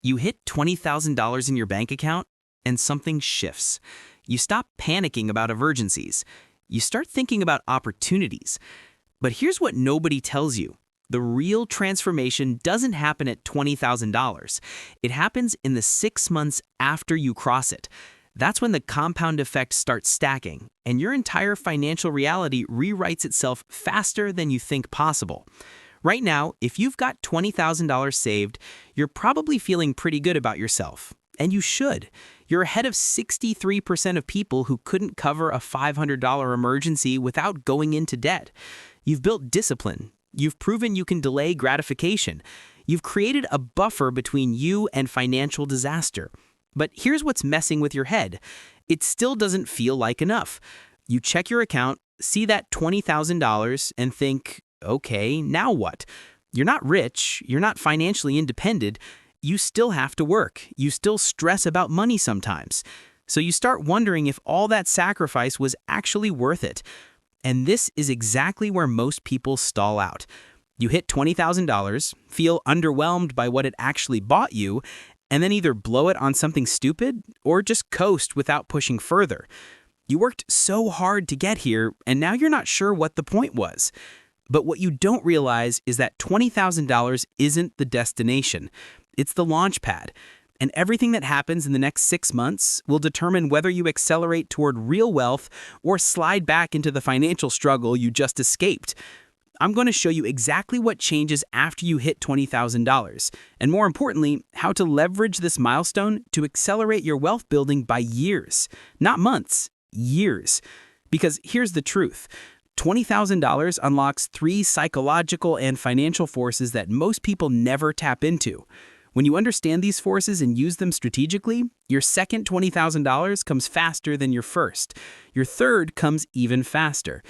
You hit $20,000 in your bank account, and something shifts. You stop panicking about emergencies. You start thinking about opportunities. But here's what nobody tells you. The real transformation doesn't happen at $20,000. It happens in the 6 months after you cross it. That's when the compound effect starts stacking, and your entire financial reality rewrites itself faster than you think possible. Right now, if you've got $20,000 saved, you're probably feeling pretty good about yourself. And you should. You're ahead of 63% of people who couldn't cover a $500 emergency without going into debt. You've built discipline. You've proven you can delay gratification. You've created a buffer between you and financial disaster. But here's what's messing with your head. It still doesn't feel like enough. You check your account, see that $20,000, and think, okay, now what? You're not rich. You're not financially independent. You still have to work. You still stress about money sometimes. So you start wondering if all that sacrifice was actually worth it. And this is exactly where most people stall out. You hit $20,000, feel underwhelmed by what it actually bought you, and then either blow it on something stupid or just coast without pushing further. You worked so hard to get here, and now you're not sure what the point was. But what you don't realize is that $20,000 isn't the destination. It's the launch pad. And everything that happens in the next 6 months will determine whether you accelerate toward real wealth or slide back into the financial struggle you just escaped. I'm going to show you exactly what changes after you hit $20,000, and more importantly, how to leverage this milestone to accelerate your wealth building by years, not months, years. Because here's the truth. $20,000 unlocks 3 psychological and financial forces that most people never tap into. When you understand these forces and use them strategically, your second $20,000 comes faster than your first. Your third comes even faster.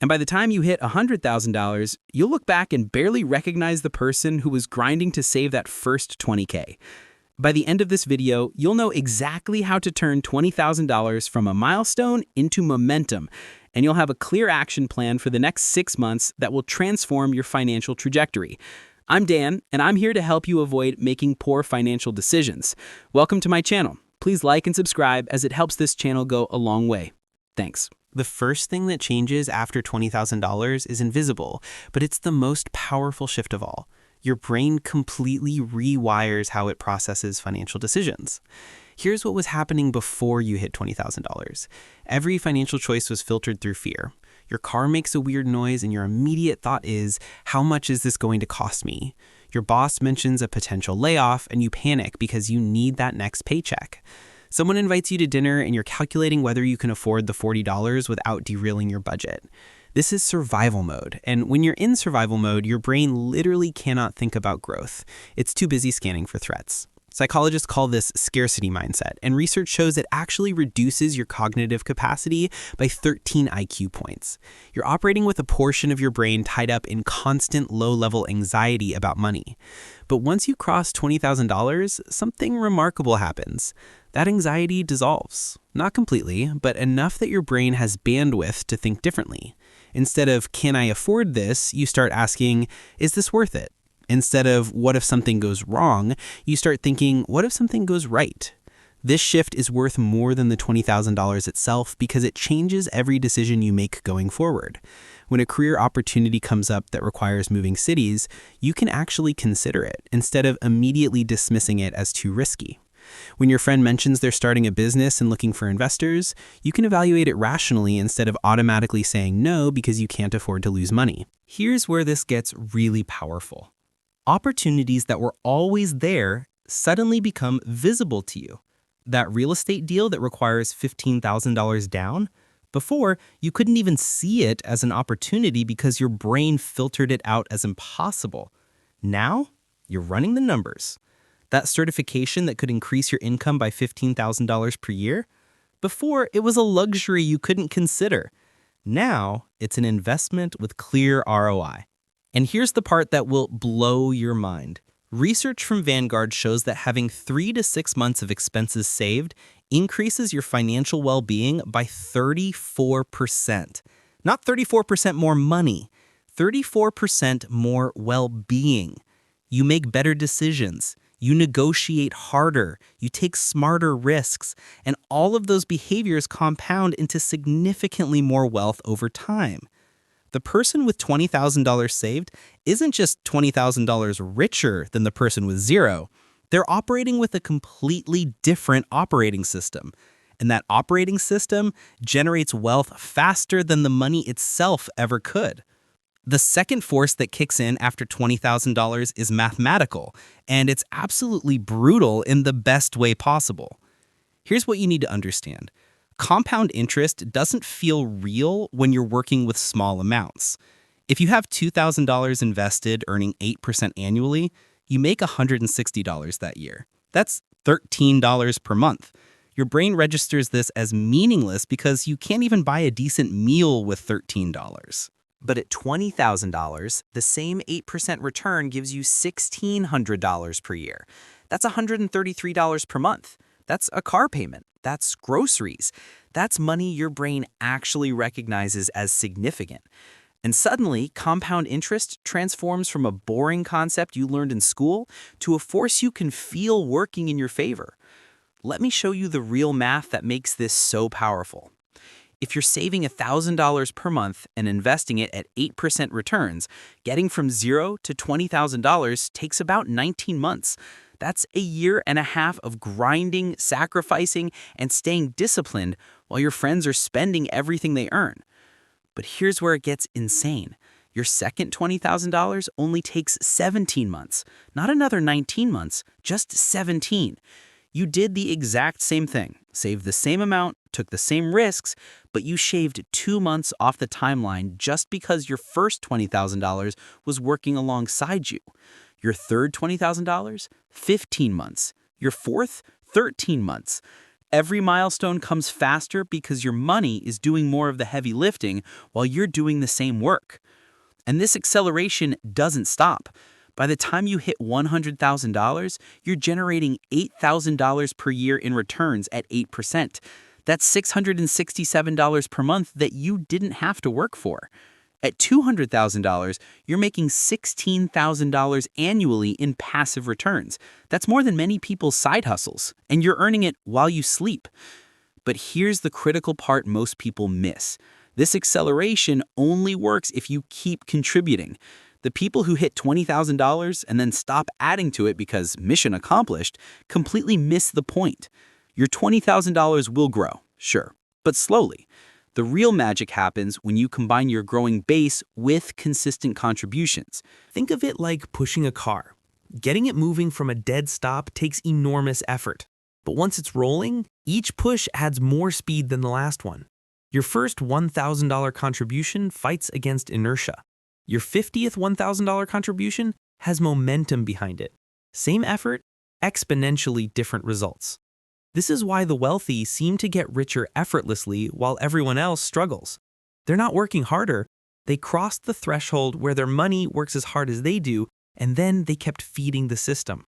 And by the time you hit $100,000, you'll look back and barely recognize the person who was grinding to save that first $20K. By the end of this video, you'll know exactly how to turn $20,000 from a milestone into momentum, and you'll have a clear action plan for the next 6 months that will transform your financial trajectory. I'm Dan, and I'm here to help you avoid making poor financial decisions. Welcome to my channel. Please like and subscribe as it helps this channel go a long way. Thanks. The first thing that changes after $20,000 is invisible, but it's the most powerful shift of all. Your brain completely rewires how it processes financial decisions. Here's what was happening before you hit $20,000. Every financial choice was filtered through fear. Your car makes a weird noise and your immediate thought is, how much is this going to cost me? Your boss mentions a potential layoff and you panic because you need that next paycheck. Someone invites you to dinner and you're calculating whether you can afford the $40 without derailing your budget. This is survival mode, and when you're in survival mode, your brain literally cannot think about growth. It's too busy scanning for threats. Psychologists call this scarcity mindset, and research shows it actually reduces your cognitive capacity by 13 IQ points. You're operating with a portion of your brain tied up in constant low-level anxiety about money. But once you cross $20,000, something remarkable happens. That anxiety dissolves. Not completely, but enough that your brain has bandwidth to think differently. Instead of, can I afford this, you start asking, is this worth it? Instead of, what if something goes wrong, you start thinking, what if something goes right? This shift is worth more than the $20,000 itself because it changes every decision you make going forward. When a career opportunity comes up that requires moving cities, you can actually consider it instead of immediately dismissing it as too risky. When your friend mentions they're starting a business and looking for investors, you can evaluate it rationally instead of automatically saying no because you can't afford to lose money. Here's where this gets really powerful. Opportunities that were always there suddenly become visible to you. That real estate deal that requires $15,000 down, before you couldn't even see it as an opportunity because your brain filtered it out as impossible. Now, you're running the numbers. That certification that could increase your income by $15,000 per year, before it was a luxury you couldn't consider. Now, it's an investment with clear ROI. And here's the part that will blow your mind. Research from Vanguard shows that having 3 to 6 months of expenses saved increases your financial well-being by 34%. Not 34% more money, 34% more well-being. You make better decisions. You negotiate harder, you take smarter risks, and all of those behaviors compound into significantly more wealth over time. The person with $20,000 saved isn't just $20,000 richer than the person with zero. They're operating with a completely different operating system. And that operating system generates wealth faster than the money itself ever could. The second force that kicks in after $20,000 is mathematical, and it's absolutely brutal in the best way possible. Here's what you need to understand. Compound interest doesn't feel real when you're working with small amounts. If you have $2,000 invested earning 8% annually, you make $160 that year. That's $13 per month. Your brain registers this as meaningless because you can't even buy a decent meal with $13. But at $20,000, the same 8% return gives you $1,600 per year. That's $133 per month. That's a car payment. That's groceries. That's money your brain actually recognizes as significant. And suddenly, compound interest transforms from a boring concept you learned in school to a force you can feel working in your favor. Let me show you the real math that makes this so powerful. If you're saving $1,000 per month and investing it at 8% returns, getting from $0 to $20,000 takes about 19 months. That's a year and a half of grinding, sacrificing, and staying disciplined while your friends are spending everything they earn. But here's where it gets insane. Your second $20,000 only takes 17 months, not another 19 months, just 17. You did the exact same thing, saved the same amount, took the same risks, but you shaved 2 months off the timeline just because your first $20,000 was working alongside you. Your third $20,000? 15 months. Your fourth? 13 months. Every milestone comes faster because your money is doing more of the heavy lifting while you're doing the same work. And this acceleration doesn't stop. By the time you hit $100,000, you're generating $8,000 per year in returns at 8%. That's $667 per month that you didn't have to work for. At $200,000, you're making $16,000 annually in passive returns. That's more than many people's side hustles, and you're earning it while you sleep. But here's the critical part most people miss. This acceleration only works if you keep contributing. The people who hit $20,000 and then stop adding to it because mission accomplished completely miss the point. Your $20,000 will grow, sure, but slowly. The real magic happens when you combine your growing base with consistent contributions. Think of it like pushing a car. Getting it moving from a dead stop takes enormous effort. But once it's rolling, each push adds more speed than the last one. Your first $1,000 contribution fights against inertia. Your 50th $1,000 contribution has momentum behind it. Same effort, exponentially different results. This is why the wealthy seem to get richer effortlessly while everyone else struggles. They're not working harder. They crossed the threshold where their money works as hard as they do, and then they kept feeding the system.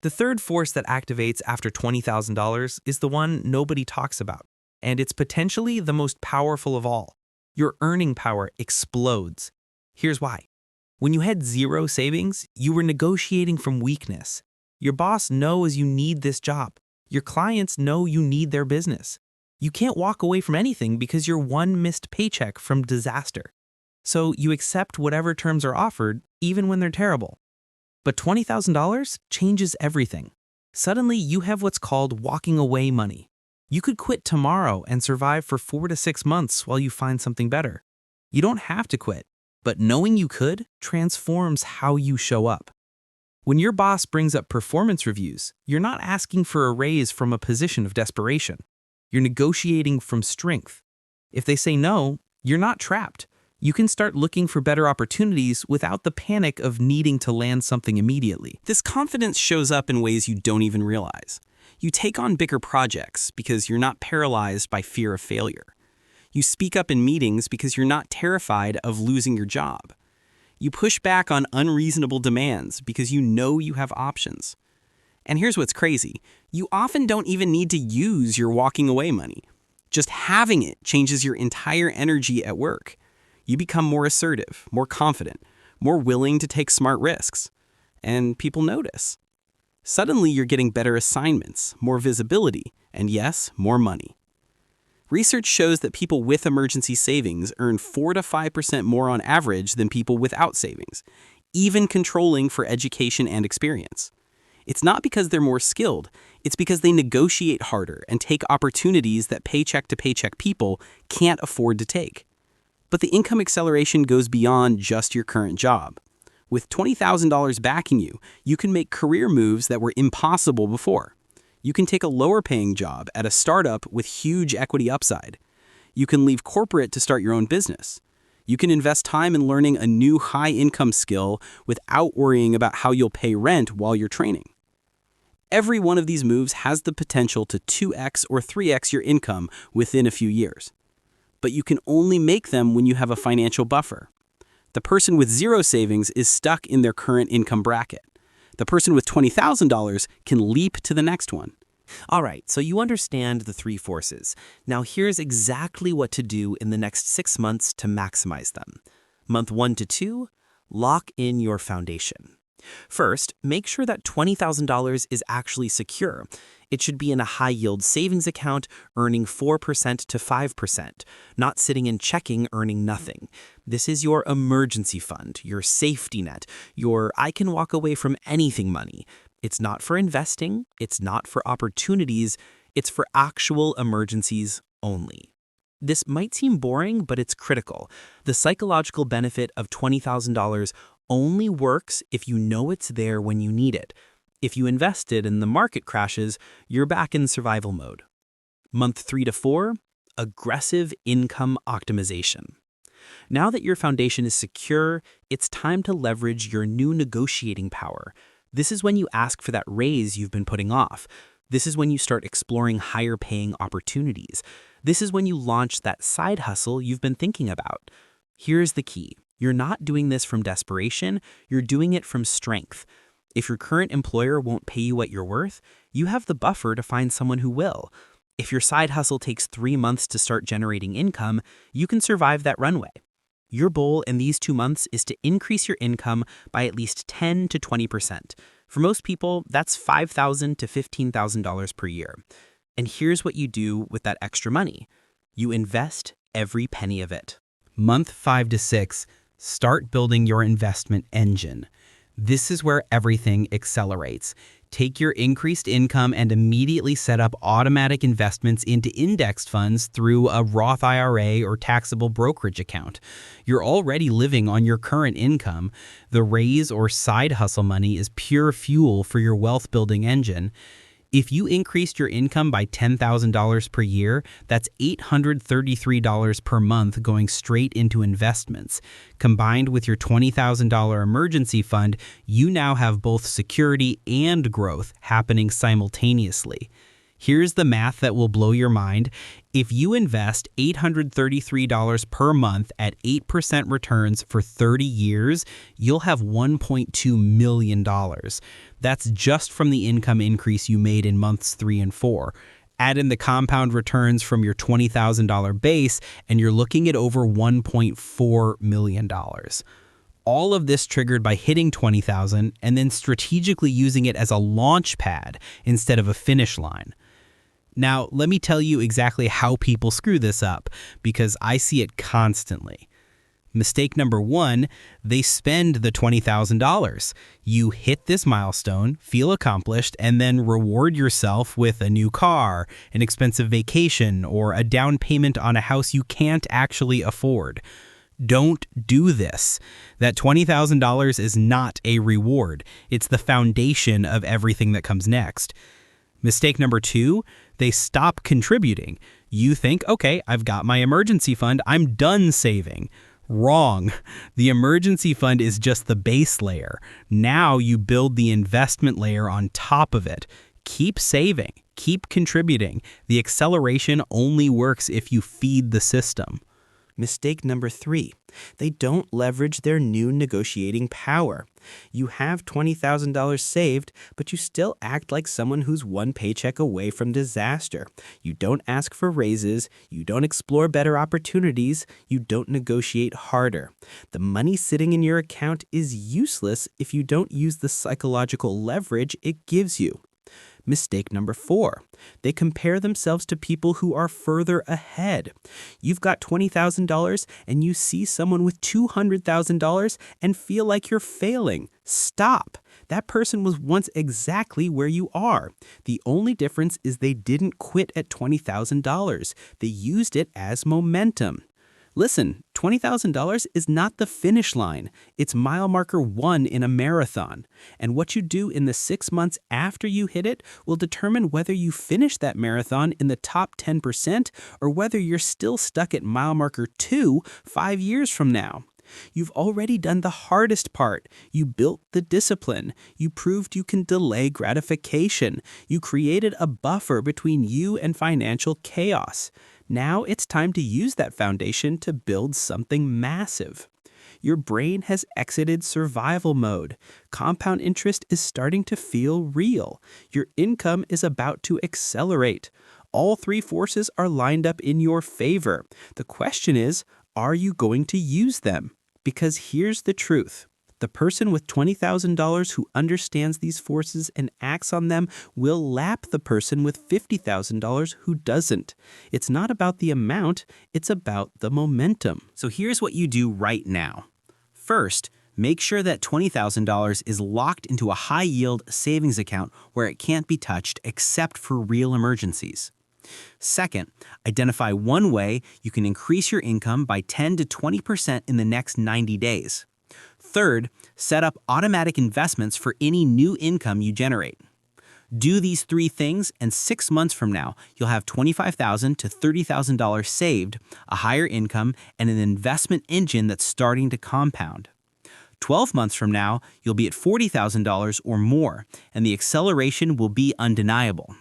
The third force that activates after $20,000 is the one nobody talks about, and it's potentially the most powerful of all. Your earning power explodes. Here's why. When you had zero savings, you were negotiating from weakness. Your boss knows you need this job. Your clients know you need their business. You can't walk away from anything because you're one missed paycheck from disaster. So you accept whatever terms are offered, even when they're terrible. But $20,000 changes everything. Suddenly, you have what's called walking away money. You could quit tomorrow and survive for 4 to 6 months while you find something better. You don't have to quit, but knowing you could transforms how you show up. When your boss brings up performance reviews, you're not asking for a raise from a position of desperation. You're negotiating from strength. If they say no, you're not trapped. You can start looking for better opportunities without the panic of needing to land something immediately. This confidence shows up in ways you don't even realize. You take on bigger projects because you're not paralyzed by fear of failure. You speak up in meetings because you're not terrified of losing your job. You push back on unreasonable demands because you know you have options. And here's what's crazy. You often don't even need to use your walking away money. Just having it changes your entire energy at work. You become more assertive, more confident, more willing to take smart risks. And people notice. Suddenly you're getting better assignments, more visibility, and yes, more money. Research shows that people with emergency savings earn 4 to 5% more on average than people without savings, even controlling for education and experience. It's not because they're more skilled, it's because they negotiate harder and take opportunities that paycheck-to-paycheck people can't afford to take. But the income acceleration goes beyond just your current job. With $20,000 backing you, you can make career moves that were impossible before. You can take a lower-paying job at a startup with huge equity upside. You can leave corporate to start your own business. You can invest time in learning a new high-income skill without worrying about how you'll pay rent while you're training. Every one of these moves has the potential to 2x or 3x your income within a few years. But you can only make them when you have a financial buffer. The person with zero savings is stuck in their current income bracket. The person with $20,000 can leap to the next one. All right, so you understand the three forces. Now here's exactly what to do in the next 6 months to maximize them. Month 1 to 2, lock in your foundation. First, make sure that $20,000 is actually secure. It should be in a high-yield savings account earning 4% to 5%, not sitting in checking earning nothing. This is your emergency fund, your safety net, your I can walk away from anything money. It's not for investing, it's not for opportunities, it's for actual emergencies only. This might seem boring, but it's critical. The psychological benefit of $20,000 only works if you know it's there when you need it. If you invest it and the market crashes, you're back in survival mode. Month 3 to 4, aggressive income optimization. Now that your foundation is secure, it's time to leverage your new negotiating power. This is when you ask for that raise you've been putting off. This is when you start exploring higher paying opportunities. This is when you launch that side hustle you've been thinking about. Here's the key. You're not doing this from desperation, you're doing it from strength. If your current employer won't pay you what you're worth, you have the buffer to find someone who will. If your side hustle takes 3 months to start generating income, you can survive that runway. Your goal in these 2 months is to increase your income by at least 10 to 20%. For most people, that's $5,000 to $15,000 per year. And here's what you do with that extra money. You invest every penny of it. Month 5 to 6, start building your investment engine. This is where everything accelerates. Take your increased income and immediately set up automatic investments into indexed funds through a Roth IRA or taxable brokerage account. You're already living on your current income. The raise or side hustle money is pure fuel for your wealth building engine. If you increased your income by $10,000 per year, that's $833 per month going straight into investments. Combined with your $20,000 emergency fund, you now have both security and growth happening simultaneously. Here's the math that will blow your mind. If you invest $833 per month at 8% returns for 30 years, you'll have $1.2 million. That's just from the income increase you made in months 3 and 4. Add in the compound returns from your $20,000 base, and you're looking at over $1.4 million. All of this triggered by hitting $20,000 and then strategically using it as a launch pad instead of a finish line. Now, let me tell you exactly how people screw this up, because I see it constantly. Mistake number 1, they spend the $20,000. You hit this milestone, feel accomplished, and then reward yourself with a new car, an expensive vacation, or a down payment on a house you can't actually afford. Don't do this. That $20,000 is not a reward. It's the foundation of everything that comes next. Mistake number 2, they stop contributing. You think, okay, I've got my emergency fund, I'm done saving. Wrong. The emergency fund is just the base layer. Now you build the investment layer on top of it. Keep saving, keep contributing. The acceleration only works if you feed the system. Mistake number 3, they don't leverage their new negotiating power. You have $20,000 saved, but you still act like someone who's one paycheck away from disaster. You don't ask for raises, you don't explore better opportunities, you don't negotiate harder. The money sitting in your account is useless if you don't use the psychological leverage it gives you. Mistake number 4, they compare themselves to people who are further ahead. You've got $20,000 and you see someone with $200,000 and feel like you're failing. Stop. That person was once exactly where you are. The only difference is they didn't quit at $20,000. They used it as momentum. Listen, $20,000 is not the finish line. It's mile marker 1 in a marathon. And what you do in the 6 months after you hit it will determine whether you finish that marathon in the top 10% or whether you're still stuck at mile marker 2 5 years from now. You've already done the hardest part. You built the discipline. You proved you can delay gratification. You created a buffer between you and financial chaos. Now it's time to use that foundation to build something massive. Your brain has exited survival mode. Compound interest is starting to feel real. Your income is about to accelerate. All 3 forces are lined up in your favor. The question is, are you going to use them? Because here's the truth. The person with $20,000 who understands these forces and acts on them will lap the person with $50,000 who doesn't. It's not about the amount, it's about the momentum. So here's what you do right now. First, make sure that $20,000 is locked into a high-yield savings account where it can't be touched except for real emergencies. Second, identify one way you can increase your income by 10 to 20% in the next 90 days. Third, set up automatic investments for any new income you generate. Do these 3 things, and 6 months from now, you'll have $25,000 to $30,000 saved, a higher income, and an investment engine that's starting to compound. 12 months from now, you'll be at $40,000 or more, and the acceleration will be undeniable.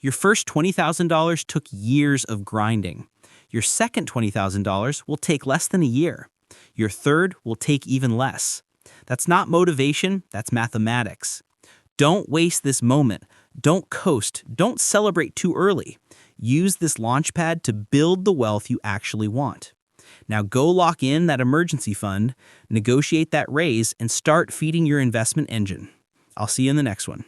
Your first $20,000 took years of grinding. Your second $20,000 will take less than a year. Your third will take even less. That's not motivation, that's mathematics. Don't waste this moment. Don't coast. Don't celebrate too early. Use this launchpad to build the wealth you actually want. Now go lock in that emergency fund, negotiate that raise, and start feeding your investment engine. I'll see you in the next one.